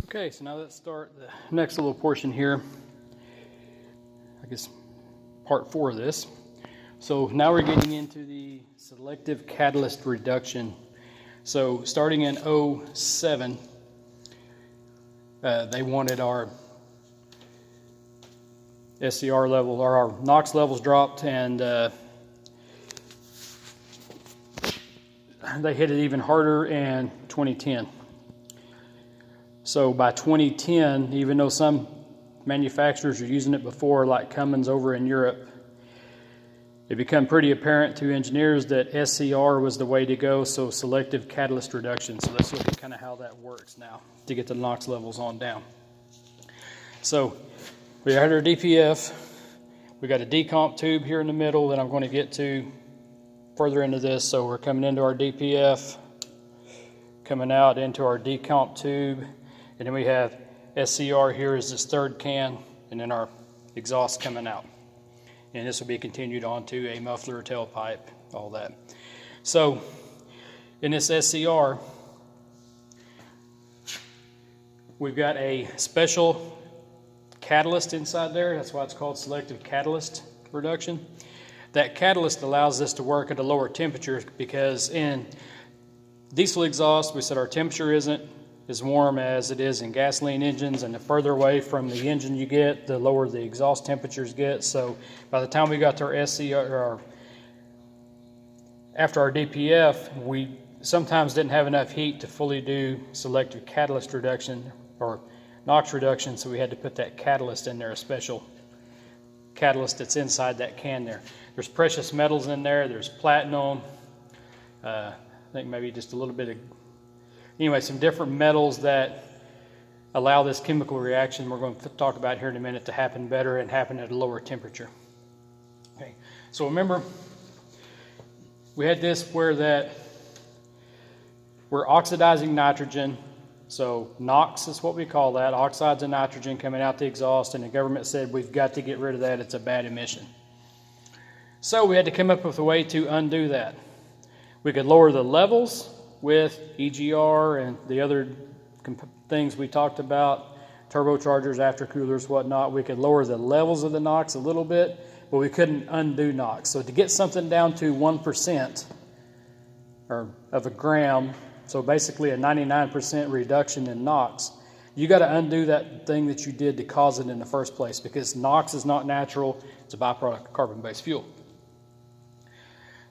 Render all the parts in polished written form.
Okay, so now let's start the next little portion here. I guess part 4 of this. So now we're getting into the selective catalyst reduction. So starting in 07, they wanted our SCR level, or our NOx levels dropped, and they hit it even harder in 2010. So by 2010, even though some manufacturers are using it before, like Cummins over in Europe, it became pretty apparent to engineers that SCR was the way to go, so selective catalyst reduction. So let's look at kind of how that works now to get the NOx levels on down. So we had our DPF. We got a decomp tube here in the middle that I'm going to get to further into this. So we're coming into our DPF, coming out into our decomp tube, and then we have SCR here is this third can, and then our exhaust coming out. And this will be continued onto a muffler, tailpipe, all that. So in this SCR, we've got a special catalyst inside there. That's why it's called selective catalyst reduction. That catalyst allows this to work at a lower temperature, because in diesel exhaust, we said our temperature isn't as warm as it is in gasoline engines, and the further away from the engine you get, the lower the exhaust temperatures get. So by the time we got to our SCR, after our DPF, we sometimes didn't have enough heat to fully do selective catalyst reduction or NOx reduction, so we had to put that catalyst in there, a special catalyst that's inside that can there. There's precious metals in there, there's platinum, I think maybe just a little bit of, anyway, some different metals that allow this chemical reaction we're going to talk about here in a minute to happen better and happen at a lower temperature. Okay, so remember, we had this where we're oxidizing nitrogen. So NOx is what we call that, oxides of nitrogen coming out the exhaust, and the government said we've got to get rid of that, it's a bad emission. So we had to come up with a way to undo that. We could lower the levels with EGR and the other things we talked about, turbochargers, aftercoolers, whatnot. We could lower the levels of the NOx a little bit, but we couldn't undo NOx. So to get something down to 1% or of a gram, so basically a 99% reduction in NOx, you got to undo that thing that you did to cause it in the first place, because NOx is not natural, it's a byproduct of carbon-based fuel.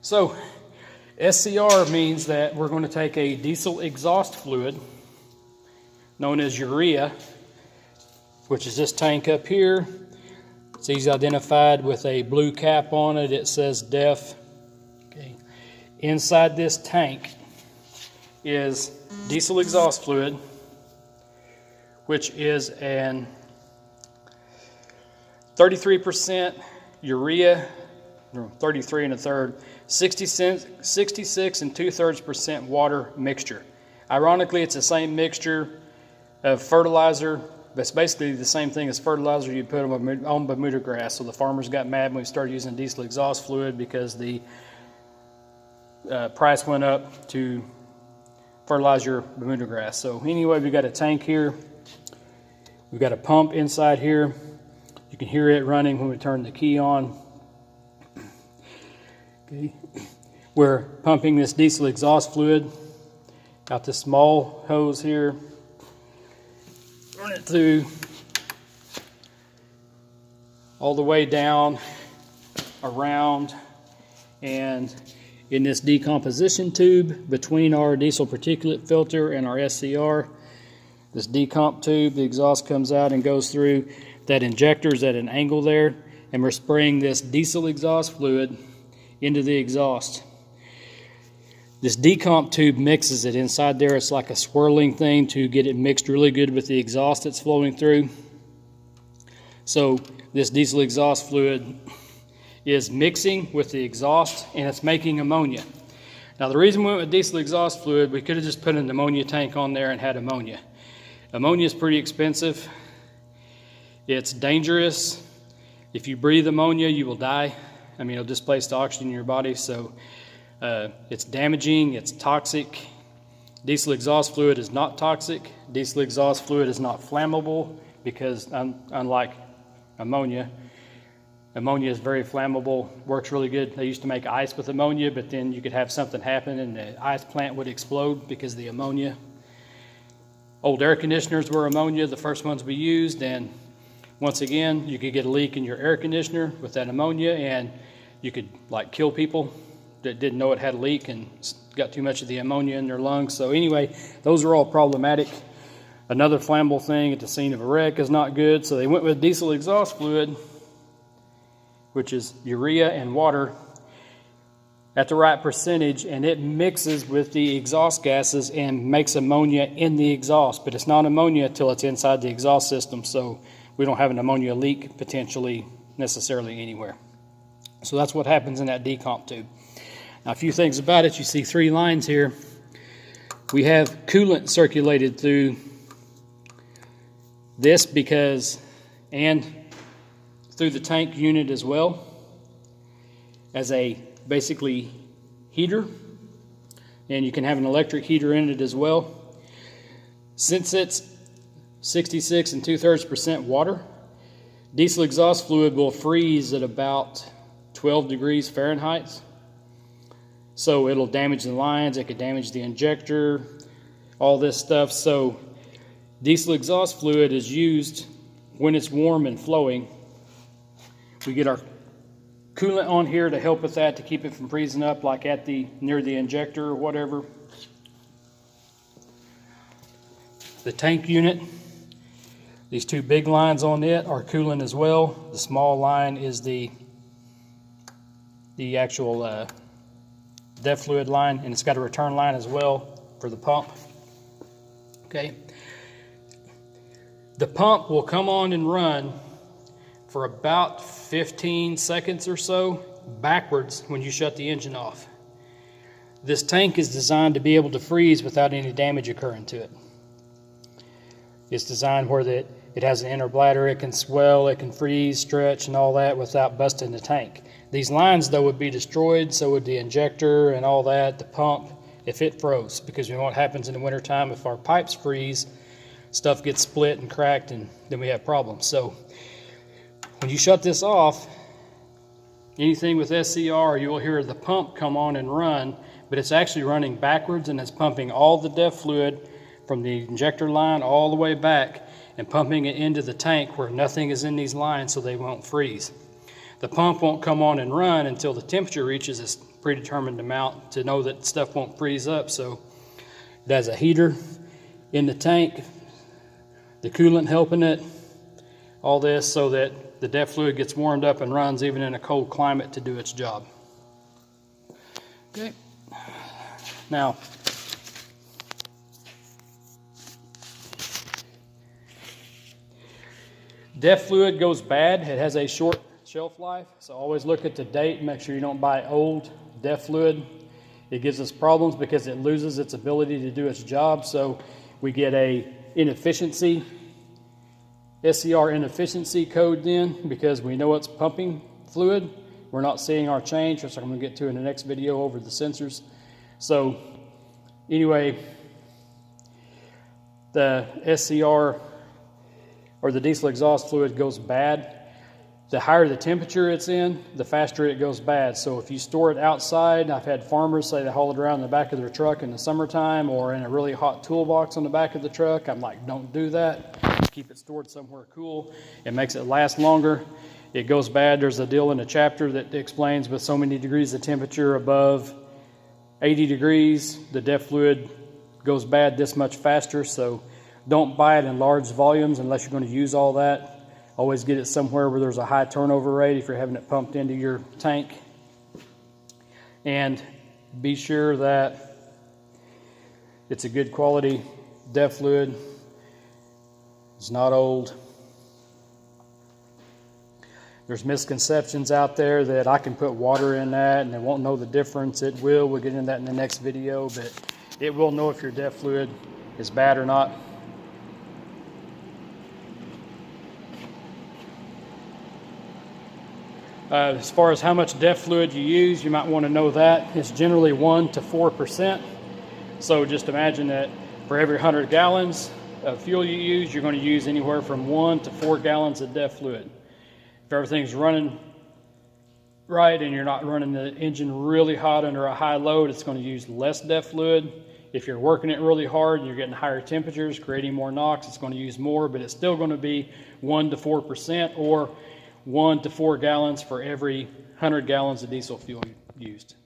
So SCR means that we're going to take a diesel exhaust fluid known as urea, which is this tank up here. It's easily identified with a blue cap on it. It says DEF. Okay. Inside this tank is diesel exhaust fluid, which is an 33% urea, 33 1/3, 66 2/3% water mixture. Ironically, it's the same mixture of fertilizer, but it's basically the same thing as fertilizer you put on Bermuda grass. So the farmers got mad when we started using diesel exhaust fluid, because the price went up to fertilize your Bermuda grass. So anyway, we got a tank here. We've got a pump inside here. You can hear it running when we turn the key on. Okay. We're pumping this diesel exhaust fluid out this small hose here. Run it through all the way down, around, and in this decomposition tube between our diesel particulate filter and our SCR. This decomp tube, the exhaust comes out and goes through. That injector's at an angle there, and we're spraying this diesel exhaust fluid into the exhaust. This decomp tube mixes it inside there. It's like a swirling thing to get it mixed really good with the exhaust that's flowing through. So this diesel exhaust fluid is mixing with the exhaust, and it's making ammonia. Now the reason we went with diesel exhaust fluid, we could have just put an ammonia tank on there and had ammonia. Ammonia is pretty expensive. It's dangerous. If you breathe ammonia, you will die. I mean, it'll displace the oxygen in your body, so it's damaging, it's toxic. Diesel exhaust fluid is not toxic. Diesel exhaust fluid is not flammable because unlike ammonia, ammonia is very flammable, works really good. They used to make ice with ammonia, but then you could have something happen and the ice plant would explode because of the ammonia. Old air conditioners were ammonia, the first ones we used, and once again, you could get a leak in your air conditioner with that ammonia and you could like kill people that didn't know it had a leak and got too much of the ammonia in their lungs. So anyway, those are all problematic. Another flammable thing at the scene of a wreck is not good. So they went with diesel exhaust fluid, which is urea and water at the right percentage, and it mixes with the exhaust gases and makes ammonia in the exhaust, but it's not ammonia until it's inside the exhaust system, so we don't have an ammonia leak potentially necessarily anywhere. So that's what happens in that decomp tube. Now, a few things about it. You see 3 lines here. We have coolant circulated through this and through the tank unit as well as a basically heater, and you can have an electric heater in it as well. Since it's 66 2/3% water, diesel exhaust fluid will freeze at about 12 degrees Fahrenheit. So it'll damage the lines, it could damage the injector, all this stuff. So diesel exhaust fluid is used when it's warm and flowing. We get our coolant on here to help with that, to keep it from freezing up like at near the injector or whatever. The tank unit, these 2 big lines on it are coolant as well. The small line is the actual DEF fluid line, and it's got a return line as well for the pump. Okay. The pump will come on and run for about 15 seconds or so backwards when you shut the engine off. This tank is designed to be able to freeze without any damage occurring to it. It's designed where it has an inner bladder, it can swell, it can freeze, stretch, and all that without busting the tank. These lines, though, would be destroyed, so would the injector and all that, the pump, if it froze. Because you know what happens in the wintertime, if our pipes freeze, stuff gets split and cracked, and then we have problems. So when you shut this off, anything with SCR, you will hear the pump come on and run, but it's actually running backwards, and it's pumping all the DEF fluid from the injector line all the way back and pumping it into the tank where nothing is in these lines so they won't freeze. The pump won't come on and run until the temperature reaches a predetermined amount to know that stuff won't freeze up. So it has a heater in the tank, the coolant helping it, all this so that the DEF fluid gets warmed up and runs even in a cold climate to do its job. Okay. Now, DEF fluid goes bad. It has a short shelf life, so always look at the date and make sure you don't buy old DEF fluid. It gives us problems because it loses its ability to do its job, so we get a inefficiency, SCR inefficiency code then, because we know it's pumping fluid. We're not seeing our change, which I'm going to get to in the next video over the sensors. So anyway, the SCR or the diesel exhaust fluid goes bad. The higher the temperature it's in, the faster it goes bad. So if you store it outside, I've had farmers say they haul it around in the back of their truck in the summertime or in a really hot toolbox on the back of the truck. I'm like, don't do that. Keep it stored somewhere cool. It makes it last longer. It goes bad. There's a deal in the chapter that explains with so many degrees of temperature above 80 degrees, the DEF fluid goes bad this much faster. So don't buy it in large volumes unless you're going to use all that. Always get it somewhere where there's a high turnover rate if you're having it pumped into your tank. And be sure that it's a good quality DEF fluid. It's not old. There's misconceptions out there that I can put water in that and it won't know the difference. It will. We'll get into that in the next video, but it will know if your DEF fluid is bad or not. As far as how much DEF fluid you use, you might want to know that. It's generally 1 to 4%. So just imagine that for every 100 gallons of fuel you use, you're going to use anywhere from 1 to 4 gallons of DEF fluid. If everything's running right and you're not running the engine really hot under a high load, it's going to use less DEF fluid. If you're working it really hard and you're getting higher temperatures, creating more NOx, it's going to use more, but it's still going to be 1 to 4% or 1 to 4 gallons for every 100 gallons of diesel fuel used.